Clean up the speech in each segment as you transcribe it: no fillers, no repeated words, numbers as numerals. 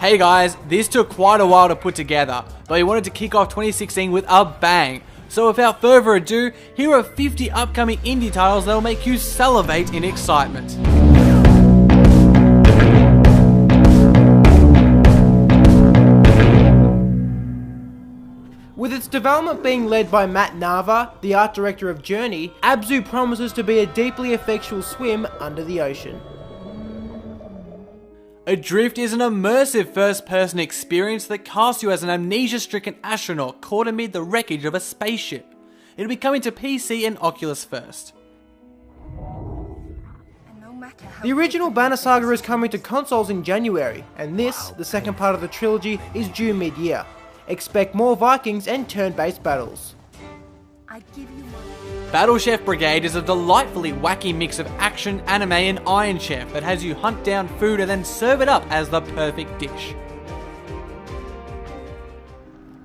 Hey guys, this took quite a while to put together, but we wanted to kick off 2016 with a bang. So without further ado, here are 50 upcoming indie titles that will make you salivate in excitement. With its development being led by Matt Nava, the art director of Journey, Abzu promises to be a deeply effectual swim under the ocean. Adrift is an immersive first-person experience that casts you as an amnesia-stricken astronaut caught amid the wreckage of a spaceship. It'll be coming to PC and Oculus first. The original Banner Saga is coming to consoles in January, and this, the second part of the trilogy, is due mid-year. Expect more Vikings and turn-based battles. Battle Chef Brigade is a delightfully wacky mix of action, anime and Iron Chef that has you hunt down food and then serve it up as the perfect dish.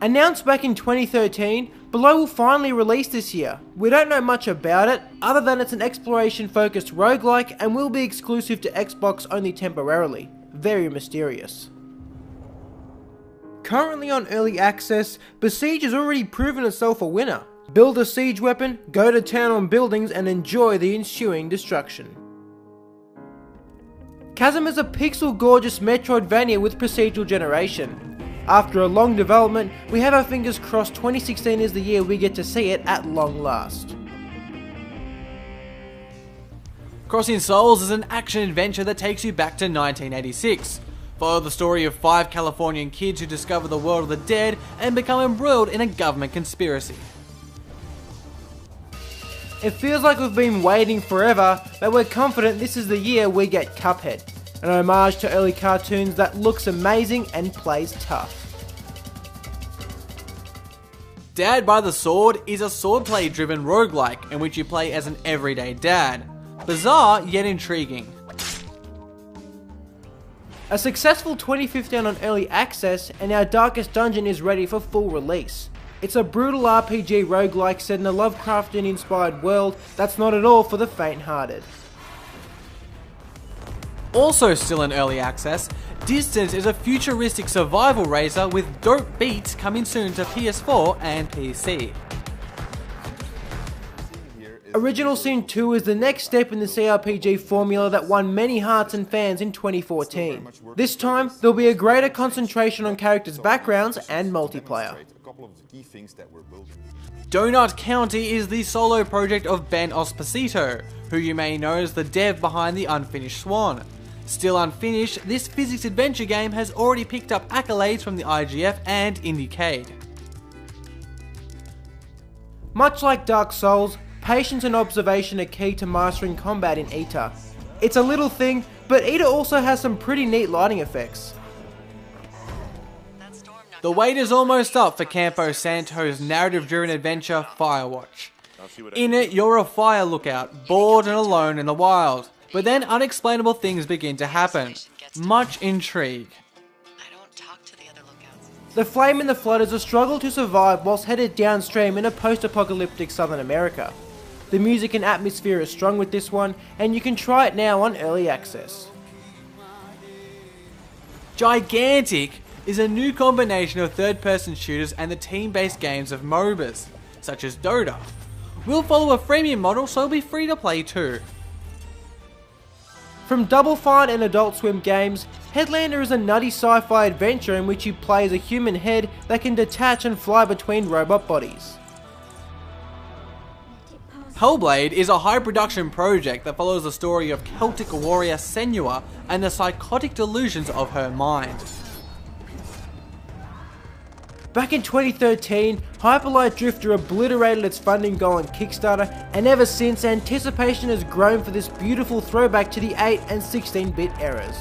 Announced back in 2013, Below will finally release this year. We don't know much about it, other than it's an exploration-focused roguelike and will be exclusive to Xbox only temporarily. Very mysterious. Currently on early access, Besiege has already proven itself a winner. Build a siege weapon, go to town on buildings and enjoy the ensuing destruction. Chasm is a pixel-gorgeous Metroidvania with procedural generation. After a long development, we have our fingers crossed 2016 is the year we get to see it at long last. Crossing Souls is an action-adventure that takes you back to 1986. Follow the story of 5 Californian kids who discover the world of the dead and become embroiled in a government conspiracy. It feels like we've been waiting forever, but we're confident this is the year we get Cuphead, an homage to early cartoons that looks amazing and plays tough. Dad by the Sword is a swordplay driven roguelike in which you play as an everyday dad. Bizarre yet intriguing. A successful 2015 on early access, and our Darkest Dungeon is ready for full release. It's a brutal RPG roguelike set in a Lovecraftian inspired world that's not at all for the faint-hearted. Also still in early access, Distance is a futuristic survival racer with dope beats coming soon to PS4 and PC. Original Sin 2 is the next step in the CRPG formula that won many hearts and fans in 2014. This time, there'll be a greater concentration on characters' backgrounds and multiplayer. Donut County is the solo project of Ben Esposito, who you may know as the dev behind the Unfinished Swan. Still unfinished, this physics adventure game has already picked up accolades from the IGF and Indiecade. Much like Dark Souls, patience and observation are key to mastering combat in Ita. It's a little thing, but Ita also has some pretty neat lighting effects. The wait is almost up for Campo Santo's narrative-driven adventure Firewatch. In it, you're a fire lookout, bored and alone in the wild, but then unexplainable things begin to happen. Much intrigue. The Flame and the Flood is a struggle to survive whilst headed downstream in a post-apocalyptic Southern America. The music and atmosphere is strong with this one, and you can try it now on early access. Gigantic is a new combination of third-person shooters and the team-based games of MOBAs, such as Dota. We'll follow a freemium model, so it'll be free to play too. From Double Fine and Adult Swim games, Headlander is a nutty sci-fi adventure in which you play as a human head that can detach and fly between robot bodies. Hellblade is a high-production project that follows the story of Celtic warrior Senua and the psychotic delusions of her mind. Back in 2013, Hyperlight Drifter obliterated its funding goal on Kickstarter, and ever since, anticipation has grown for this beautiful throwback to the 8 and 16-bit eras.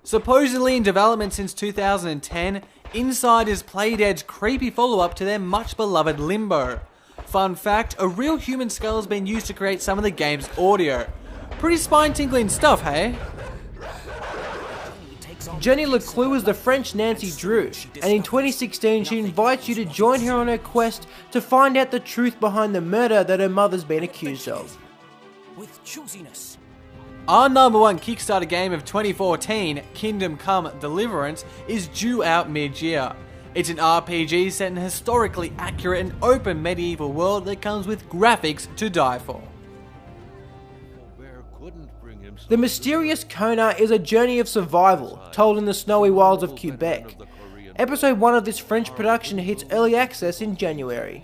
Supposedly in development since 2010, Inside is Playdead's creepy follow-up to their much-beloved Limbo. Fun fact, a real human skull has been used to create some of the game's audio. Pretty spine-tingling stuff, hey? Jenny Leclue is the French Nancy Drew, and in 2016 she invites you to join her on her quest to find out the truth behind the murder that her mother's been accused of. Our #1 Kickstarter game of 2014, Kingdom Come Deliverance, is due out mid-year. It's an RPG set in a historically accurate and open medieval world that comes with graphics to die for. The Mysterious Kona is a journey of survival, told in the snowy wilds of Quebec. Episode 1 of this French production hits early access in January.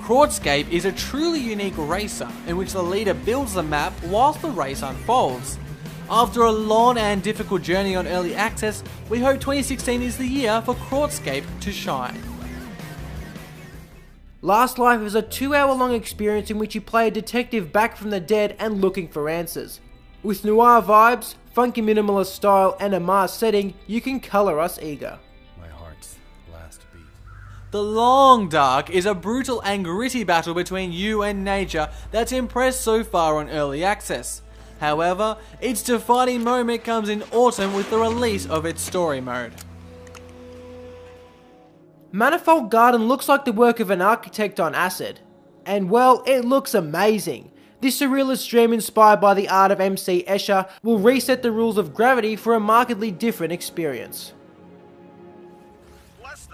Chordscape is a truly unique racer in which the leader builds the map whilst the race unfolds. After a long and difficult journey on early access, we hope 2016 is the year for Chordscape to shine. Last Life is a 2-hour-long experience in which you play a detective back from the dead and looking for answers. With noir vibes, funky minimalist style and a Mars setting, you can colour us eager. My heart's last beat. The Long Dark is a brutal and gritty battle between you and nature that's impressed so far on early access. However, its defining moment comes in autumn with the release of its story mode. Manifold Garden looks like the work of an architect on acid. And well, it looks amazing. This surrealist dream inspired by the art of MC Escher will reset the rules of gravity for a markedly different experience.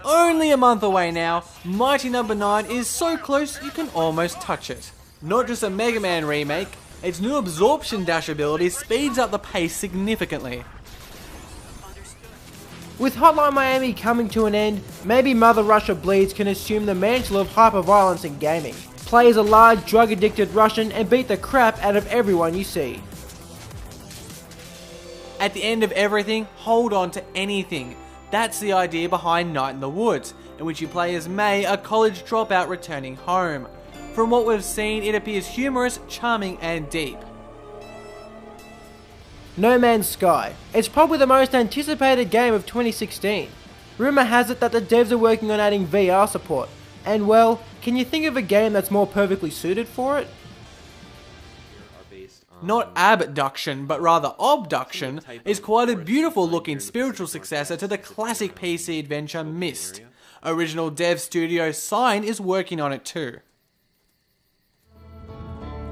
Only a month away now, Mighty No. 9 is so close you can almost touch it. Not just a Mega Man remake, its new absorption dash ability speeds up the pace significantly. With Hotline Miami coming to an end, maybe Mother Russia Bleeds can assume the mantle of hyperviolence in gaming. Play as a large drug-addicted Russian and beat the crap out of everyone you see. At the end of everything, hold on to anything. That's the idea behind Night in the Woods, in which you play as May, a college dropout returning home. From what we've seen, it appears humorous, charming and deep. No Man's Sky. It's probably the most anticipated game of 2016. Rumour has it that the devs are working on adding VR support. And well, can you think of a game that's more perfectly suited for it? Not Abduction, but rather Obduction, is quite a beautiful looking spiritual successor to the classic PC adventure Myst. Original dev studio Sign is working on it too.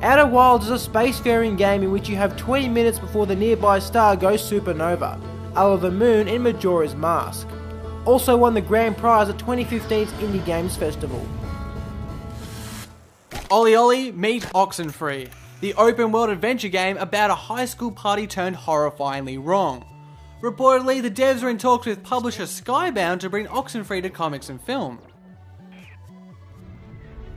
Outer Wilds is a spacefaring game in which you have 20 minutes before the nearby star goes supernova, a la the moon in Majora's Mask. Also won the grand prize at 2015's Indie Games Festival. Ollie Ollie Meet Oxenfree, the open world adventure game about a high school party turned horrifyingly wrong. Reportedly, the devs are in talks with publisher Skybound to bring Oxenfree to comics and film.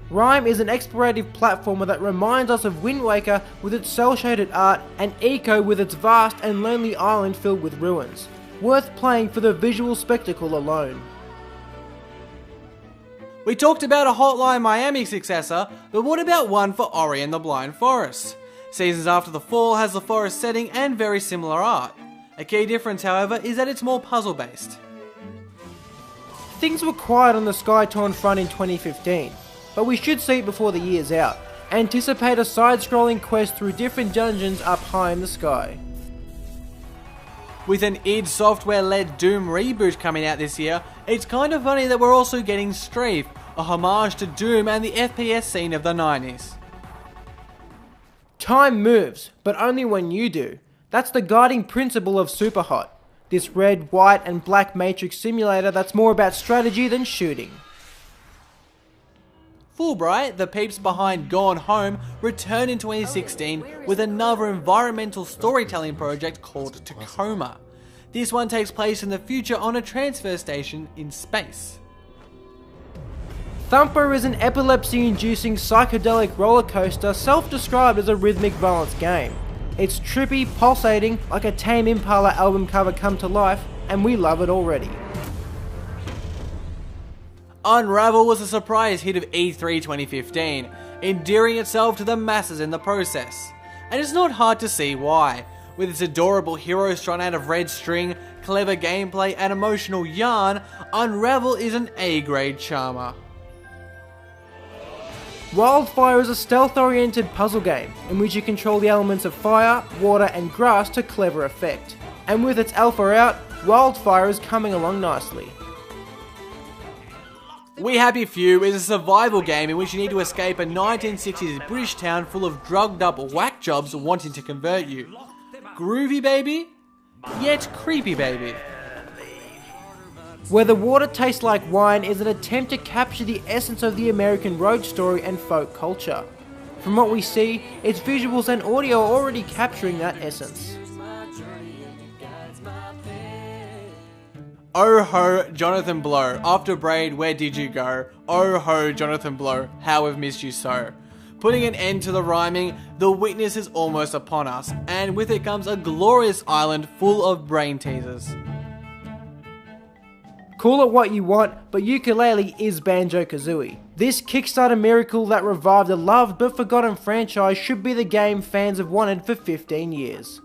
Rime is an explorative platformer that reminds us of Wind Waker with its cel-shaded art and Eco with its vast and lonely island filled with ruins. Worth playing for the visual spectacle alone. We talked about a Hotline Miami successor, but what about one for Ori and the Blind Forest? Seasons After the Fall has the forest setting and very similar art. A key difference, however, is that it's more puzzle based. Things were quiet on the Skytorn front in 2015. But we should see it before the year's out. Anticipate a side-scrolling quest through different dungeons up high in the sky. With an id Software-led Doom reboot coming out this year, it's kind of funny that we're also getting Strafe, a homage to Doom and the FPS scene of the 90s. Time moves, but only when you do. That's the guiding principle of Superhot. This red, white and black matrix simulator that's more about strategy than shooting. Fulbright, the peeps behind Gone Home, returned in 2016 with another environmental storytelling project called Tacoma. This one takes place in the future on a transfer station in space. Thumper is an epilepsy-inducing psychedelic roller coaster self-described as a rhythmic balance game. It's trippy, pulsating, like a Tame Impala album cover come to life, and we love it already. Unravel was a surprise hit of E3 2015, endearing itself to the masses in the process. And it's not hard to see why. With its adorable hero strung out of red string, clever gameplay and emotional yarn, Unravel is an A-grade charmer. Wildfire is a stealth-oriented puzzle game in which you control the elements of fire, water and grass to clever effect. And with its alpha out, Wildfire is coming along nicely. We Happy Few is a survival game in which you need to escape a 1960s British town full of drugged up whack jobs wanting to convert you. Groovy baby, yet creepy baby. Where the water tastes like wine is an attempt to capture the essence of the American road story and folk culture. From what we see, its visuals and audio are already capturing that essence. Oh ho, Jonathan Blow. After Braid, where did you go? Oh ho, Jonathan Blow. How we've missed you so. Putting an end to the rhyming, the witness is almost upon us, and with it comes a glorious island full of brain teasers. Call it what you want, but Yooka-Laylee is Banjo-Kazooie. This Kickstarter miracle that revived a loved but forgotten franchise should be the game fans have wanted for 15 years.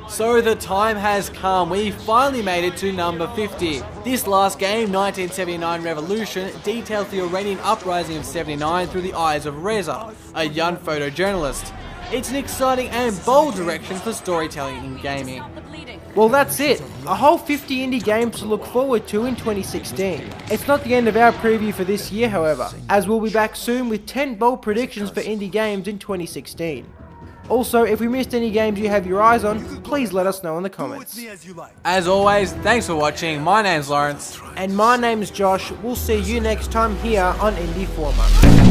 So the time has come, we finally made it to number 50. This last game, 1979 Revolution, details the Iranian uprising of 79 through the eyes of Reza, a young photojournalist. It's an exciting and bold direction for storytelling in gaming. Well, that's it. A whole 50 indie games to look forward to in 2016. It's not the end of our preview for this year, however, as we'll be back soon with 10 bold predictions for indie games in 2016. Also, if we missed any games you have your eyes on, please let us know in the comments. As always, thanks for watching. My name's Lawrence. And my name's Josh. We'll see you next time here on Indie Informer.